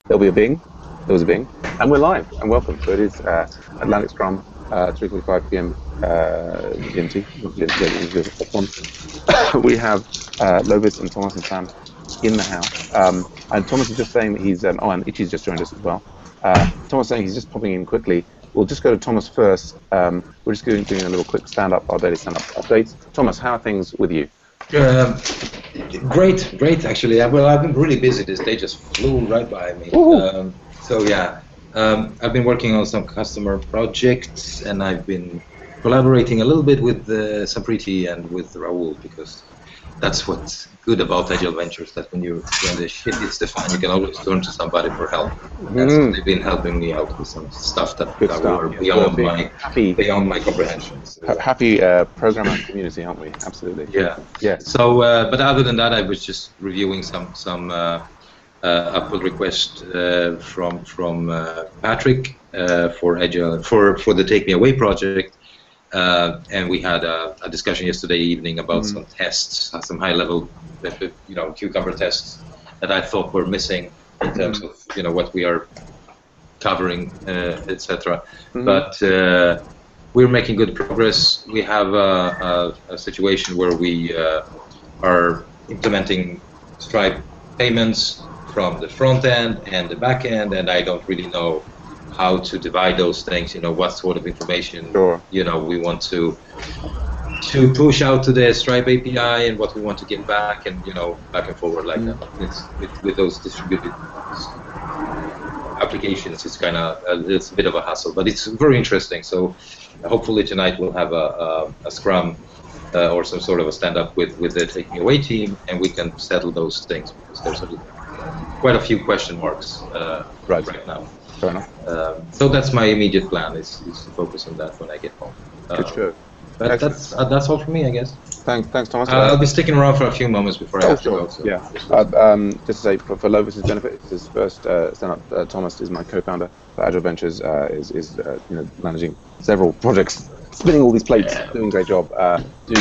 There'll be a bing. There was a bing. And we're live and welcome. So it is Atlantic Scrum, 3:45 p.m. GMT. We have Lovis and Thomas and Sam in the house. And Thomas is just saying that he's, and Ichi's just joined us as well. Thomas saying he's just popping in quickly. We'll just go to Thomas first. We're just doing a little quick stand-up, our daily stand-up updates. Thomas, how are things with you? Great, actually. Well, I've been really busy. This day just flew right by me. I've been working on some customer projects, and I've been collaborating a little bit with Sapriti and with Raul, because that's what's good about Agile Ventures, that when the shit hits the fan, you can always turn to somebody for help. And so they've been helping me out with some stuff that were beyond my comprehension. So, happy programmer community, aren't we? Absolutely. Yeah. So, but other than that, I was just reviewing some upload request from Patrick for Agile for the Take Me Away project. And we had a discussion yesterday evening about some tests, some high-level, cucumber tests that I thought were missing in terms of what we are covering, etc. But we're making good progress. We have a situation where we are implementing Stripe payments from the front end and the back end, and I don't really know how to divide those things, what sort of information we want to push out to the Stripe API and what we want to get back, and back and forward like that. It's with those distributed applications, it's a bit of a hassle, but it's very interesting. So hopefully tonight we'll have a scrum or some sort of a stand-up with the Take Me Away team, and we can settle those things, because there's quite a few question marks right now. Fair enough. So that's my immediate plan, is to focus on that when I get home. Good show. But that's all from me, I guess. Thanks, Thomas. I'll be sticking around for a few moments before I have to go. So. Yeah. Just to say, for Lovis's benefit, it's his first stand-up. Thomas is my co-founder for Agile Ventures. Is managing several projects, spinning all these plates, doing a great job. Do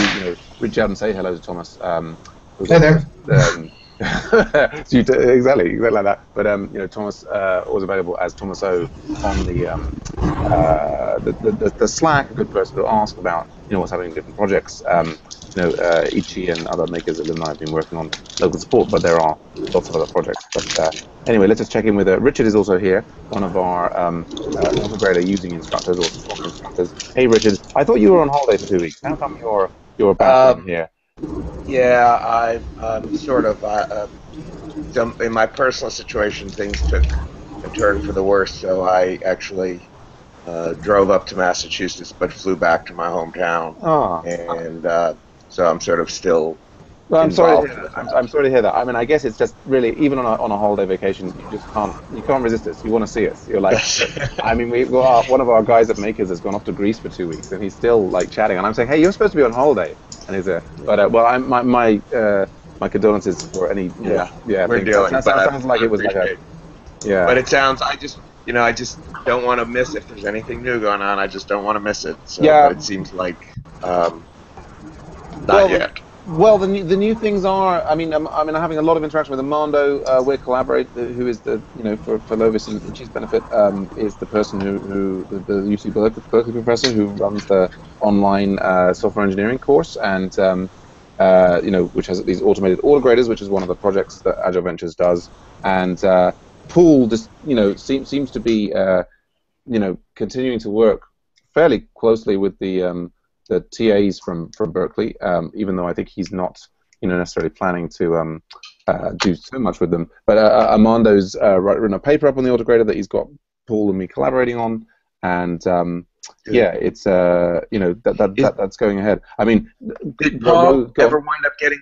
reach out and say hello to Thomas. Hey there. So exactly like that. But Thomas always available as Thomas O on the Slack, a good person to ask about what's happening in different projects. Ichi and other makers alumni have been working on local support, but there are lots of other projects. But anyway, let's just check in with Richard. Is also here, one of our AutoGrader using instructors or support instructors. Hey Richard, I thought you were on holiday for 2 weeks. How come you're back here? Yeah, I'm sort of in my personal situation, things took a turn for the worse, so I actually drove up to Massachusetts, but flew back to my hometown. And so I'm sort of still. Well, I'm sorry to hear that. I mean, I guess it's just really, even on a holiday vacation, you can't resist us. You want to see us. You're like, I mean, one of our guys at Makers has gone off to Greece for 2 weeks, and he's still like chatting, and I'm saying, hey, you're supposed to be on holiday, and he's my condolences for any. We're dealing. That sounds like it was like a. Yeah. But it sounds. I just don't want to miss if there's anything new going on. I just don't want to miss it. So, but it seems like not yet. Well, the new things are. I mean, I'm having a lot of interaction with Armando. We're collaborating. Who is the for Lovis and Ichi's benefit is the person who the UC Berkeley professor who runs the online software engineering course, and which has these automated AutoGraders, which is one of the projects that Agile Ventures does, and Paul just seems to be continuing to work fairly closely with the TAs from Berkeley, even though I think he's not necessarily planning to do so much with them. But Armando's written a paper up on the AutoGrader that he's got Paul and me collaborating on, and it's that's going ahead. I mean, did Paul ever wind up getting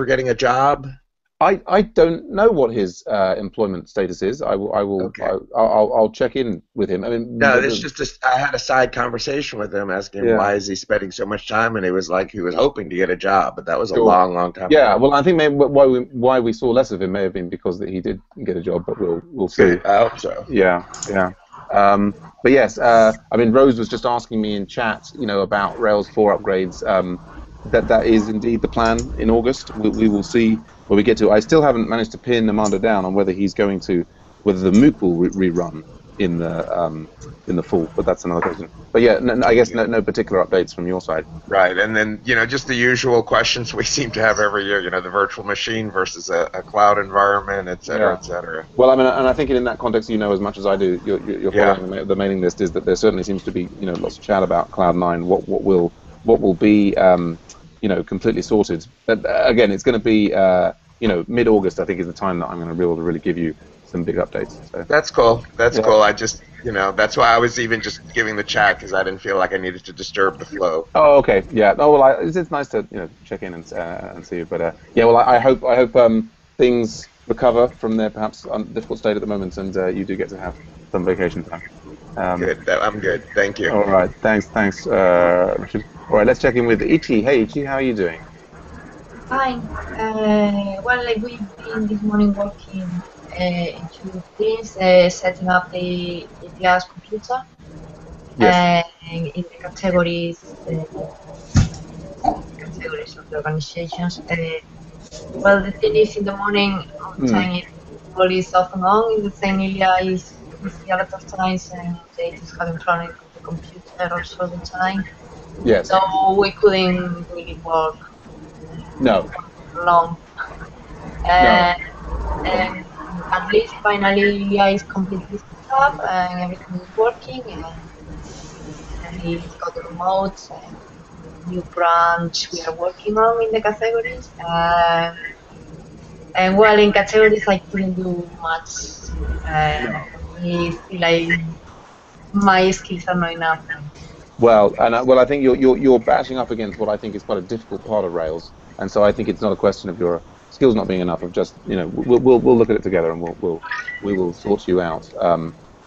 getting a job? I don't know what his employment status is. I'll check in with him. I mean, no, I had a side conversation with him asking him why is he spending so much time, and he was like he was hoping to get a job, but that was a long time ago. Well, I think maybe why we saw less of him may have been because that he did get a job, but we'll see. I hope so. Yeah. But yes, I mean, Rose was just asking me in chat, about Rails 4 upgrades. that is indeed the plan in August. We will see where we get to. I still haven't managed to pin Armando down on whether he's going to, whether the MOOC will rerun in the fall, but that's another question. But yeah, I guess no particular updates from your side. Right, and then just the usual questions we seem to have every year. The virtual machine versus a cloud environment, et cetera, et cetera. Well, I mean, and I think in that context, as much as I do. You're following the mailing list. Is that there certainly seems to be lots of chat about Cloud9. What will be completely sorted. But again, it's going to be mid-August. I think is the time that I'm going to be able to really give you some big updates. So. That's cool. That's cool. I just that's why I was even just giving the chat, because I didn't feel like I needed to disturb the flow. Oh, okay. Yeah. Oh, well, it's nice to check in and see you. But yeah, well, I hope things recover from their perhaps difficult state at the moment, and you do get to have some vacation time. Good. I'm good. Thank you. All right. Thanks, Richard. All right. Let's check in with Ichi. Hey, Ichi, how are you doing? Fine. Well, we've been this morning working in two things, setting up the API's computer, yes. And in the categories of the organizations. Well, the thing is, in the morning, on time it is off and on. In the same area is a lot of times, and it is having problems with the computer also the time. Yes. So we couldn't really work. No. Long. And at least finally Ilya is completely set up and everything is working, and he's got the remotes and new branch we are working on in the categories. And well, in categories I couldn't do much. My skills are not enough. Well, I think you're bashing up against what I think is quite a difficult part of Rails, and so I think it's not a question of your skills not being enough. Of just we'll look at it together and we will sort you out.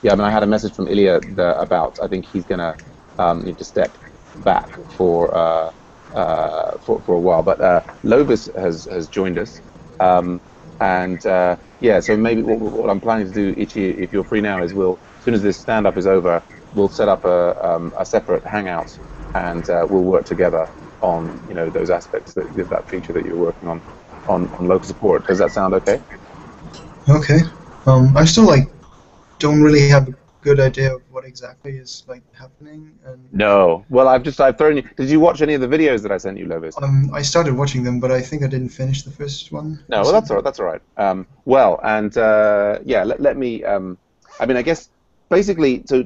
Yeah, I mean, I had a message from Ilya about I think he's gonna need to step back for a while, but Lovis has joined us, and yeah, so maybe what I'm planning to do, Ichi, if you're free now, is as soon as this stand-up is over, we'll set up a separate hangout, and we'll work together on those aspects that feature that you're working on local support. Does that sound okay? Okay. I still don't really have a good idea of what exactly is happening. No. Well, I've thrown you. Did you watch any of the videos that I sent you, Lovis? I started watching them, but I think I didn't finish the first one. No. Well, that's all right. That's all right. Well, and yeah, let me. I mean, I guess. Basically, so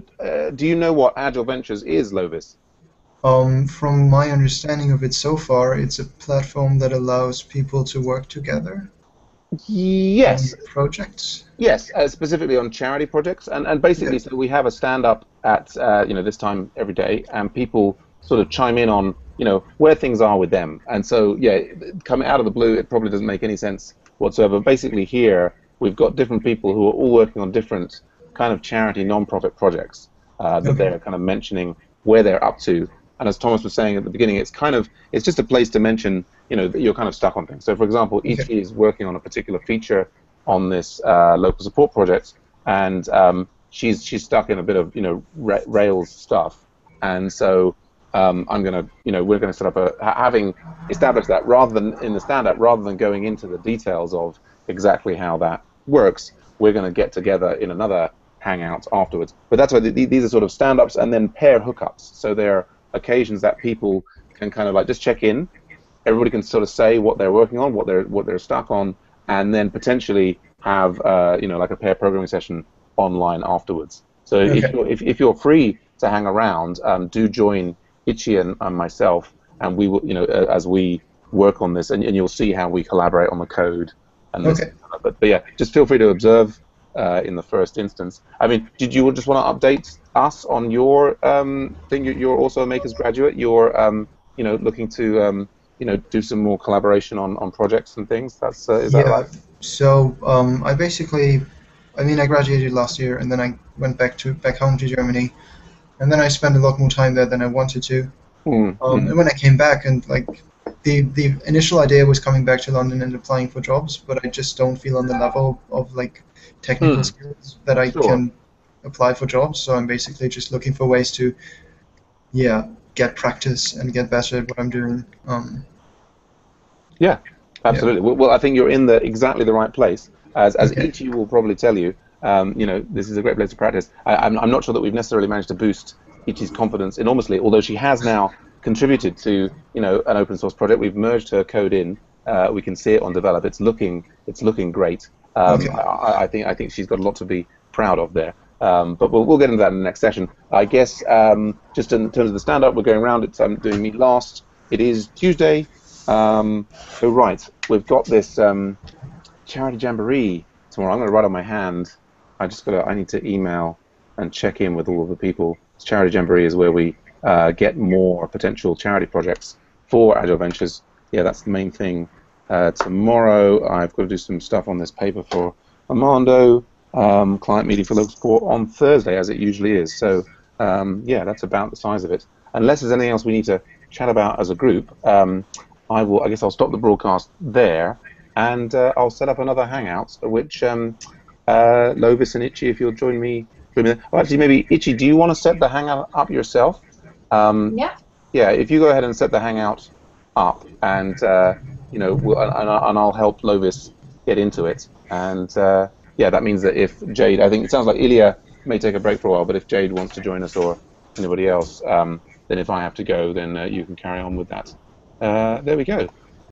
do you know what Agile Ventures is, Lovis? From my understanding of it so far, it's a platform that allows people to work together. Yes. On projects. Yes, specifically on charity projects, and basically, so we have a stand-up at this time every day, and people sort of chime in on where things are with them, and so yeah, coming out of the blue, it probably doesn't make any sense whatsoever. Basically, here we've got different people who are all working on different kind of charity non-profit projects that they're kind of mentioning where they're up to, and as Thomas was saying at the beginning, it's just a place to mention that you're kind of stuck on things. So for example, Ichi is working on a particular feature on this local support project, and she's stuck in a bit of Rails stuff, and so we're gonna set up having established that rather than in the stand-up, rather than going into the details of exactly how that works, we're going to get together in another hangout afterwards. But that's why these are sort of stand-ups and then pair hookups. So they're occasions that people can kind of just check in. Everybody can sort of say what they're working on, what they're stuck on, and then potentially have like a pair programming session online afterwards. So if you're free to hang around, do join Ichi and myself, and we will as we work on this, and you'll see how we collaborate on the code. And this, but yeah, just feel free to observe in the first instance. I mean, did you just want to update us on your thing? You're also a Makers graduate. You're looking to do some more collaboration on projects and things. That's is that right? So I graduated last year, and then I went back home to Germany, and then I spent a lot more time there than I wanted to. And when I came back, and the initial idea was coming back to London and applying for jobs, but I just don't feel on the level of technical skills that I can apply for jobs. So I'm basically just looking for ways to get practice and get better at what I'm doing. Yeah, absolutely. Yeah. Well, I think you're in exactly the right place. As Okay. Ichi will probably tell you, this is a great place to practice. I'm not sure that we've necessarily managed to boost Ichi's confidence enormously, although she has now contributed to an open source project. We've merged her code in. We can see it on develop. It's looking great. Okay. I think she's got a lot to be proud of there. But we'll get into that in the next session. I guess just in terms of the stand-up, we're going around it. I'm doing me last. It is Tuesday. So right, we've got this charity jamboree tomorrow. I'm going to write on my hand. I need to email and check in with all of the people. This charity jamboree is where we get more potential charity projects for Agile Ventures. Yeah, that's the main thing. Tomorrow, I've got to do some stuff on this paper for Armando. Client meeting for local support on Thursday, as it usually is. So yeah, that's about the size of it. Unless there's anything else we need to chat about as a group, I guess I'll stop the broadcast there, and I'll set up another Hangout, which Lovis and Ichi, if you'll join me. Oh, actually, maybe Ichi, do you want to set the Hangout up yourself? Yeah. Yeah, if you go ahead and set the Hangout up, and and I'll help Lovis get into it, and yeah, that means that if Jade, I think it sounds like Ilya may take a break for a while, but if Jade wants to join us or anybody else, then if I have to go, then you can carry on with that. There we go.